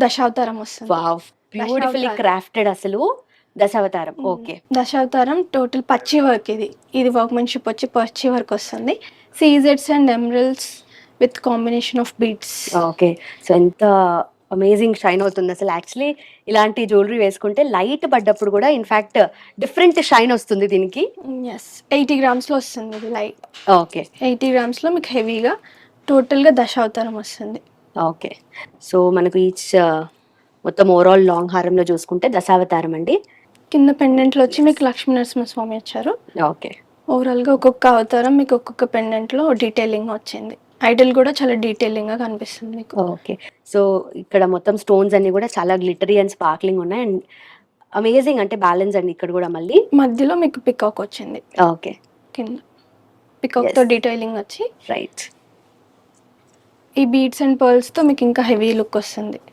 దశావతారం వస్తుంది. Wow, beautifully Dashavataram. Crafted అసలు. Dashavataram. Okay. Dashavataram total పచ్చి వర్క్ ఇది. ఇది వర్క్మెన్షిప్ వచ్చి పచ్చి వర్క్ వస్తుంది. సీజెడ్స్ and emeralds with combination of beads. Okay. So ఎంత అమేజింగ్ షైన్ అవుతుంది అసలు. యాక్చువల్లీ ఇలాంటి జ్యువెలరీ వేసుకుంటే లైట్ పడ్డప్పుడు కూడా ఇన్ఫాక్ట్ డిఫరెంట్ షైన్ వస్తుంది దీనికి. ఎస్, 80 గ్రామ్స్లో వస్తుంది ఇది లైట్. ఓకే. 80 గ్రామ్స్లో మీకు హెవీగా టోటల్గా దశావతారం వస్తుంది. ఓకే. సో మనకు ఈచ్ మొత్తం ఓవరాల్ లాంగ్ హారంలో చూసుకుంటే దశావతారం అండి. కింద పెండెంట్లో వచ్చి మీకు లక్ష్మీ నరసింహస్వామి వచ్చారు. ఓకే. ఓవరాల్గా ఒక్కొక్క అవతారం మీకు ఒక్కొక్క పెండెంట్లో డీటెయిలింగ్ వచ్చింది. ఐడల్ కూడా చాలా డీటెయిలింగ్గా కనిపిస్తుంది మీకు. ఓకే. సో ఇక్కడ మొత్తం స్టోన్స్ అన్ని కూడా చాలా గ్లిటరీ అండ్ స్పార్క్లింగ్ ఉన్నాయి అండ్ అమేజింగ్, అంటే బ్యాలెన్స్ అండి ఇక్కడ కూడా మళ్ళీ. మధ్యలో మీకు పికాక్ వచ్చింది. ఓకే. కింద పికాక్తో డీటెయిలింగ్ వచ్చి రైట్. ఈ బీడ్స్ అండ్ పర్ల్స్తో మీకు ఇంకా హెవీ లుక్ వస్తుంది.